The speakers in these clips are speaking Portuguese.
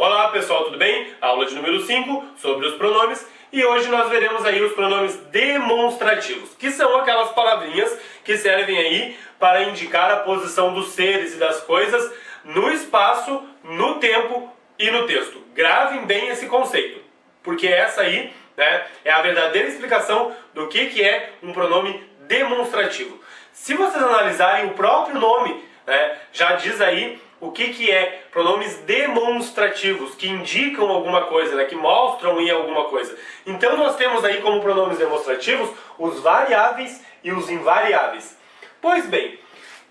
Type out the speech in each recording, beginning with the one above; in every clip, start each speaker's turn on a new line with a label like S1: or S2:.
S1: Olá pessoal, tudo bem? Aula de número 5 sobre os pronomes e hoje nós veremos aí os pronomes demonstrativos, que são aquelas palavrinhas que servem aí para indicar a posição dos seres e das coisas no espaço, no tempo e no texto. Gravem bem esse conceito, porque essa aí é a verdadeira explicação do que é um pronome demonstrativo. Se vocês analisarem o próprio nome, já diz aí o que é pronomes demonstrativos, que indicam alguma coisa, que mostram em alguma coisa. Então nós temos aí como pronomes demonstrativos os variáveis e os invariáveis. Pois bem,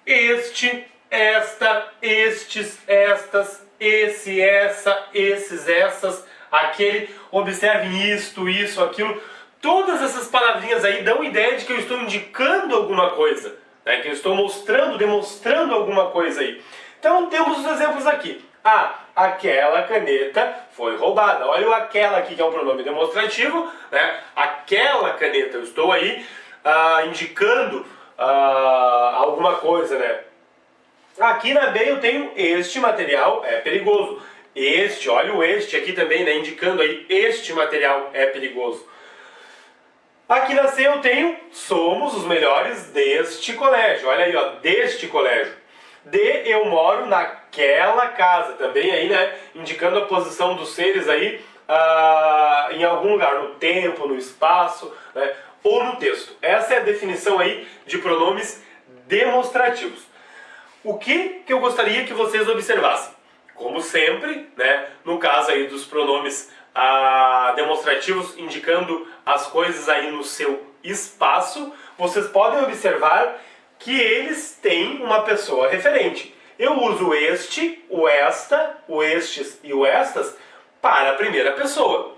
S1: este, esta, estes, estas, esse, essa, esses, essas, aquele, observem isto, isso, aquilo. Todas essas palavrinhas aí dão ideia de que eu estou indicando alguma coisa, que eu estou mostrando, demonstrando alguma coisa aí. Então temos os exemplos aqui. Aquela caneta foi roubada. Olha o aquela aqui que é um pronome demonstrativo, Aquela caneta, eu estou aí indicando alguma coisa, Aqui na B eu tenho este material é perigoso. Este, olha o este aqui também, indicando aí este material é perigoso. Aqui na C eu tenho somos os melhores deste colégio. Olha aí, deste colégio. D, eu moro naquela casa. Também aí, indicando a posição dos seres aí em algum lugar, no tempo, no espaço, ou no texto. Essa é a definição aí de pronomes demonstrativos. O que eu gostaria que vocês observassem? Como sempre, no caso aí dos pronomes demonstrativos indicando as coisas aí no seu espaço, vocês podem observar que eles têm uma pessoa referente. Eu uso este, o esta, o estes e o estas para a primeira pessoa.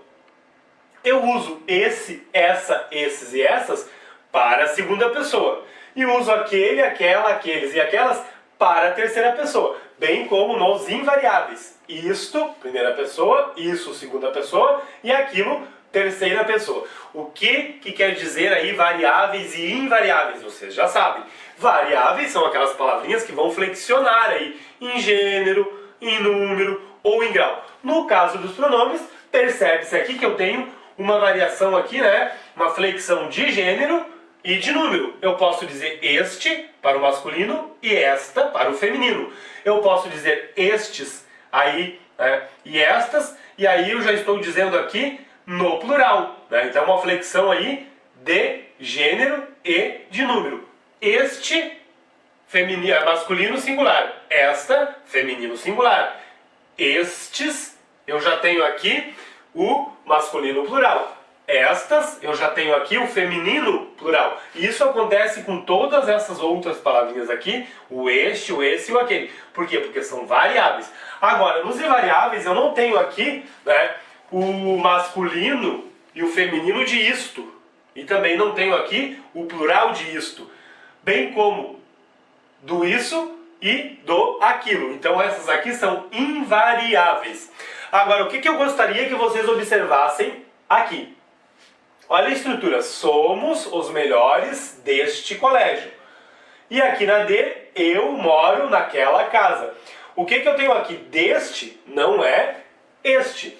S1: Eu uso esse, essa, esses e essas para a segunda pessoa. E uso aquele, aquela, aqueles e aquelas para a terceira pessoa. Bem como nos invariáveis. Isto, primeira pessoa, isso, segunda pessoa e aquilo, terceira pessoa. O que quer dizer aí variáveis e invariáveis? Vocês já sabem. Variáveis são aquelas palavrinhas que vão flexionar aí em gênero, em número ou em grau. No caso dos pronomes, percebe-se aqui que eu tenho uma variação aqui, uma flexão de gênero e de número. Eu posso dizer este para o masculino e esta para o feminino. Eu posso dizer estes aí e estas, e aí eu já estou dizendo aqui no plural. Então uma flexão aí de gênero e de número. Este feminino, masculino singular, esta feminino singular. Estes eu já tenho aqui o masculino plural. Estas, eu já tenho aqui o feminino plural. Isso acontece com todas essas outras palavrinhas aqui, o este, o esse e o aquele. Por quê? Porque são variáveis. Agora, nos invariáveis, eu não tenho aqui o masculino e o feminino de isto. E também não tenho aqui o plural de isto. Bem como do isso e do aquilo. Então, essas aqui são invariáveis. Agora, o que eu gostaria que vocês observassem aqui? Olha a estrutura, somos os melhores deste colégio. E aqui na D, eu moro naquela casa. O que eu tenho aqui? Deste não é este.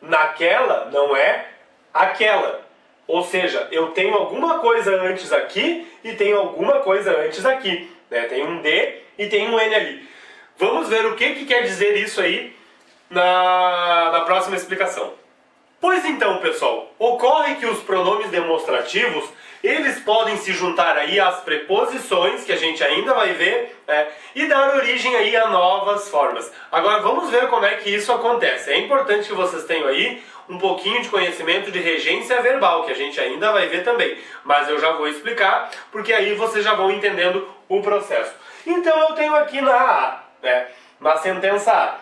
S1: Naquela não é aquela. Ou seja, eu tenho alguma coisa antes aqui e tenho alguma coisa antes aqui. Tem um D e tem um N ali. Vamos ver o que quer dizer isso aí na próxima explicação. Pois então, pessoal, ocorre que os pronomes demonstrativos, eles podem se juntar aí às preposições, que a gente ainda vai ver, e dar origem aí a novas formas. Agora vamos ver como é que isso acontece. É importante que vocês tenham aí um pouquinho de conhecimento de regência verbal, que a gente ainda vai ver também. Mas eu já vou explicar, porque aí vocês já vão entendendo o processo. Então eu tenho aqui na A, na sentença A,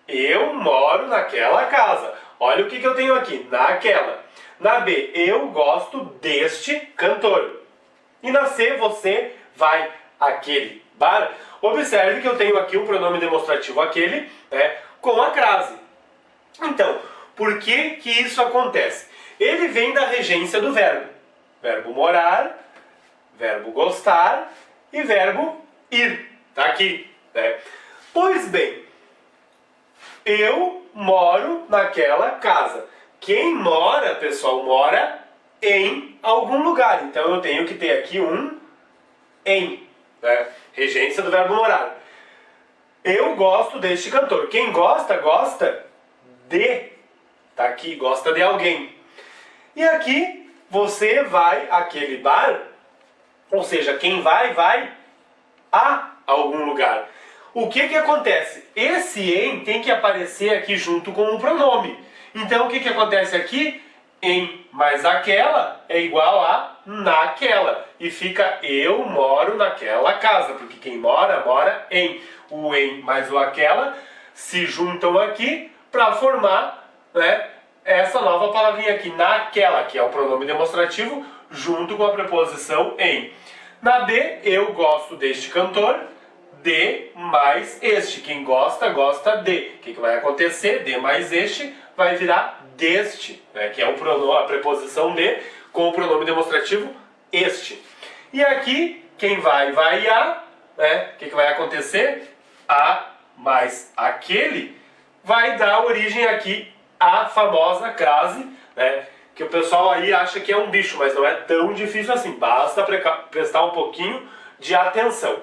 S1: eu moro naquela casa. Olha o que eu tenho aqui, naquela. Na B, eu gosto deste cantor. E na C, você vai aquele bar. Observe que eu tenho aqui o pronome demonstrativo aquele com a crase. Então, por que isso acontece? Ele vem da regência do verbo. Verbo morar, verbo gostar e verbo ir. Tá aqui. Pois bem, Eu moro naquela casa. Quem mora, pessoal, mora em algum lugar. Então eu tenho que ter aqui um em, né? Regência do verbo morar. Eu gosto deste cantor. Quem gosta, gosta de. Tá aqui, gosta de alguém. E aqui você vai àquele bar, ou seja, quem vai, vai a algum lugar. O que acontece? Esse em tem que aparecer aqui junto com o pronome. Então o que acontece aqui? Em mais aquela é igual a naquela. E fica eu moro naquela casa, porque quem mora, mora em. O em mais o aquela se juntam aqui para formar, né, essa nova palavrinha aqui, naquela, que é o pronome demonstrativo, junto com a preposição em. Na D, eu gosto deste cantor, de mais este. Quem gosta, gosta de. O que vai acontecer? De mais este vai virar deste, né, que é o pronome, a preposição de, com o pronome demonstrativo este. E aqui, quem vai, vai a, né, o que vai acontecer? A mais aquele vai dar origem aqui à famosa crase, né, que o pessoal aí acha que é um bicho, mas não é tão difícil assim, basta prestar um pouquinho de atenção.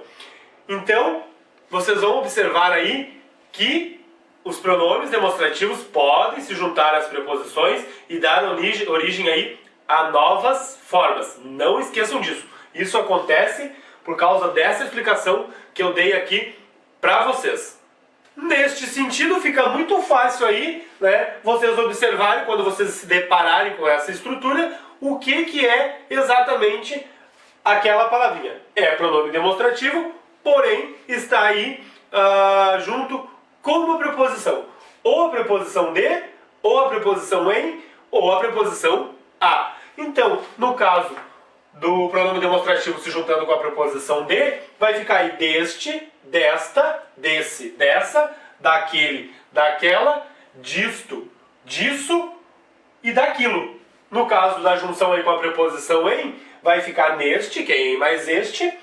S1: Então, vocês vão observar aí que os pronomes demonstrativos podem se juntar às preposições e dar origem aí a novas formas. Não esqueçam disso. Isso acontece por causa dessa explicação que eu dei aqui para vocês. Neste sentido, fica muito fácil aí, né, vocês observarem, quando vocês se depararem com essa estrutura, o que é exatamente aquela palavrinha. É pronome demonstrativo, porém está aí junto com uma preposição. Ou a preposição de, ou a preposição em, ou a preposição a. Então, no caso do pronome demonstrativo se juntando com a preposição de, vai ficar aí deste, desta, desse, dessa, daquele, daquela, disto, disso e daquilo. No caso da junção aí com a preposição em, vai ficar neste, que é em mais este,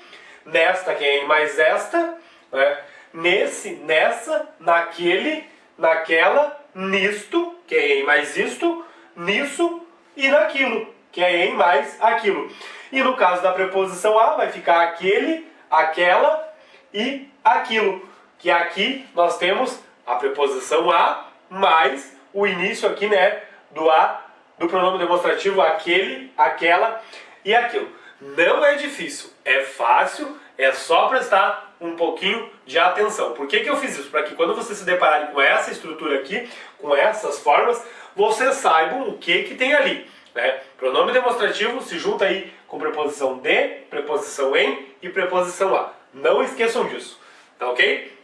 S1: nesta, que é em mais esta, né? Nesse, nessa, naquele, naquela, nisto, que é em mais isto, nisso e naquilo, que é em mais aquilo. E no caso da preposição a, vai ficar aquele, aquela e aquilo. Que aqui nós temos a preposição a mais o início aqui, né, do pronome demonstrativo aquele, aquela e aquilo. Não é difícil, é fácil, é só prestar um pouquinho de atenção. Por que eu fiz isso? Para que quando vocês se depararem com essa estrutura aqui, com essas formas, vocês saibam o que tem ali, né? Pronome demonstrativo se junta aí com preposição de, preposição em e preposição a. Não esqueçam disso, tá ok?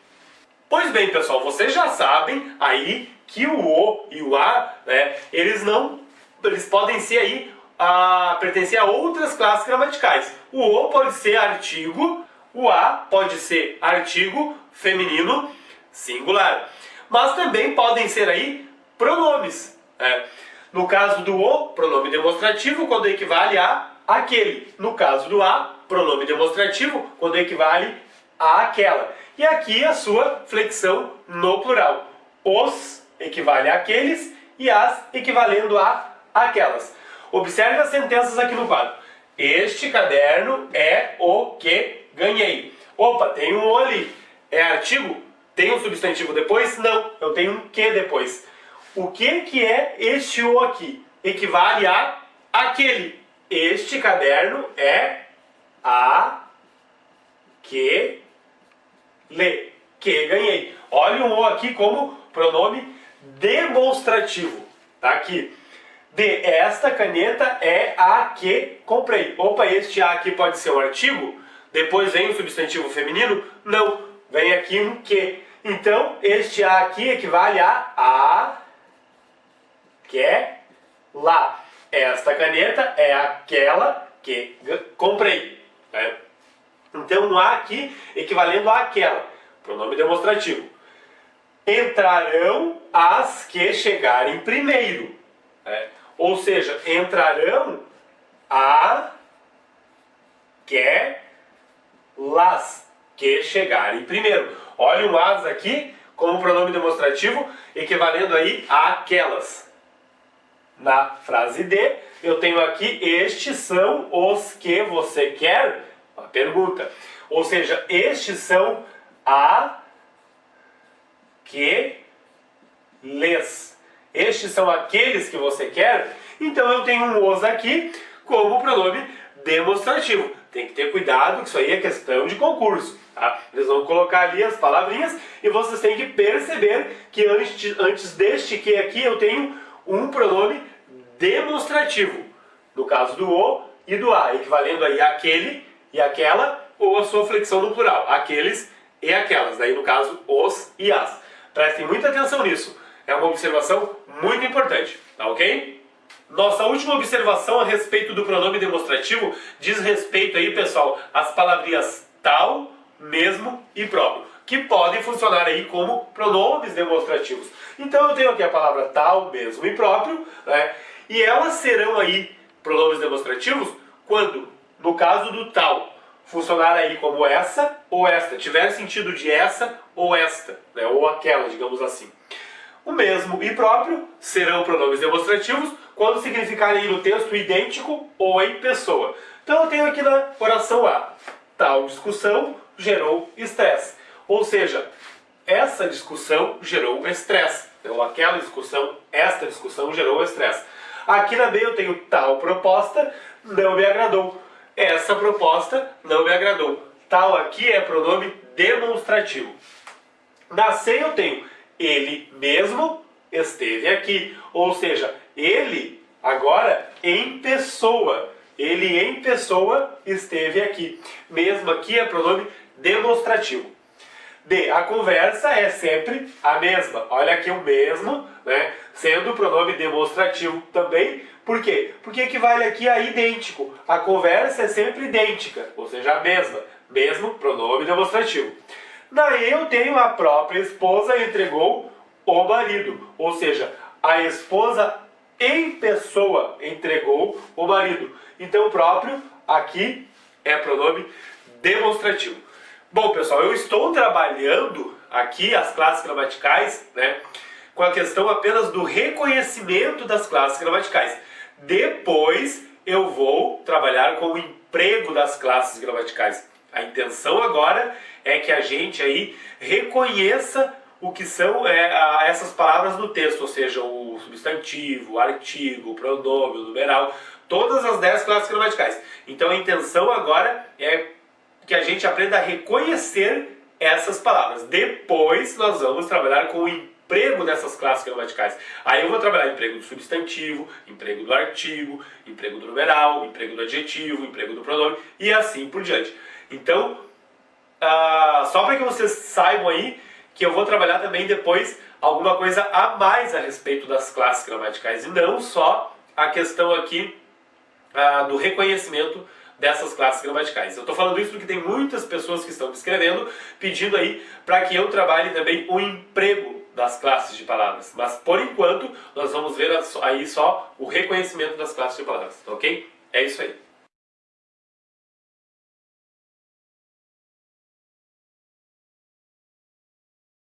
S1: Pois bem, pessoal, vocês já sabem aí que o o e o a, né, eles podem ser aí pertencer a outras classes gramaticais. O o pode ser artigo, o a pode ser artigo feminino singular, mas também podem ser aí pronomes, né? No caso do o, pronome demonstrativo, quando equivale a aquele. No caso do a, pronome demonstrativo, quando equivale a aquela. E aqui a sua flexão no plural. Os equivale a aqueles e as equivalendo a aquelas. Observe as sentenças aqui no quadro. Este caderno é o que ganhei. Opa, tem um o ali. É artigo? Tem um substantivo depois? Não, eu tenho um que depois. O que é este o aqui? Equivale a aquele. Este caderno é que ganhei. Olha o aqui como pronome demonstrativo. Tá aqui. Esta caneta é a que comprei. Opa, este a aqui pode ser um artigo? Depois vem o substantivo feminino? Não. Vem aqui um que. Então, este a aqui equivale a lá. Esta caneta é aquela que comprei, né? Então, o a aqui equivalendo a aquela. Pronome demonstrativo. Entrarão as que chegarem primeiro, né? Ou seja, entrarão las que chegarem primeiro. Olha o as aqui como pronome demonstrativo, equivalendo aí a aquelas. Na frase D, eu tenho aqui estes são os que você quer? Uma pergunta. Ou seja, estes são aqueles. Estes são aqueles que você quer? Então eu tenho um os aqui como pronome demonstrativo. Tem que ter cuidado, que isso aí é questão de concurso. Tá? Eles vão colocar ali as palavrinhas e vocês têm que perceber que antes deste que aqui eu tenho um pronome demonstrativo. No caso do o e do a, equivalendo aí àquele e aquela, ou a sua flexão no plural, aqueles e aquelas. Daí no caso os e as. Prestem muita atenção nisso. É uma observação muito importante, tá ok? Nossa última observação a respeito do pronome demonstrativo diz respeito aí, pessoal, às palavrinhas tal, mesmo e próprio, que podem funcionar aí como pronomes demonstrativos. Então eu tenho aqui a palavra tal, mesmo e próprio, né? E elas serão aí pronomes demonstrativos quando, no caso do tal, funcionar aí como essa ou esta, tiver sentido de essa ou esta, né? Ou aquela, digamos assim. O mesmo e próprio serão pronomes demonstrativos quando significarem no texto idêntico ou em pessoa. Então eu tenho aqui na oração A, tal discussão gerou estresse. Ou seja, essa discussão gerou estresse. Então aquela discussão, esta discussão gerou estresse. Aqui na B eu tenho tal proposta, não me agradou. Essa proposta não me agradou. Tal aqui é pronome demonstrativo. Na C eu tenho ele mesmo esteve aqui. Ou seja, ele agora em pessoa. Ele em pessoa esteve aqui. Mesmo aqui é pronome demonstrativo. D. A conversa é sempre a mesma. Olha aqui o mesmo, né? Sendo o pronome demonstrativo também. Por quê? Porque equivale aqui a idêntico. A conversa é sempre idêntica, ou seja, a mesma. Mesmo pronome demonstrativo. Daí eu tenho a própria esposa entregou o marido. Ou seja, a esposa em pessoa entregou o marido. Então o próprio aqui é pronome demonstrativo. Bom, pessoal, eu estou trabalhando aqui as classes gramaticais, né, com a questão apenas do reconhecimento das classes gramaticais. Depois eu vou trabalhar com o emprego das classes gramaticais. A intenção agora é que a gente aí reconheça o que são essas palavras no texto, ou seja, o substantivo, o artigo, o pronome, o numeral, todas as 10 classes gramaticais. Então a intenção agora é que a gente aprenda a reconhecer essas palavras. Depois nós vamos trabalhar com o emprego dessas classes gramaticais. Aí eu vou trabalhar emprego do substantivo, emprego do artigo, emprego do numeral, emprego do adjetivo, emprego do pronome e assim por diante. Então, só para que vocês saibam aí que eu vou trabalhar também depois alguma coisa a mais a respeito das classes gramaticais e não só a questão aqui do reconhecimento dessas classes gramaticais. Eu estou falando isso porque tem muitas pessoas que estão me escrevendo pedindo aí para que eu trabalhe também o emprego das classes de palavras. Mas por enquanto nós vamos ver aí só o reconhecimento das classes de palavras, ok? É isso aí.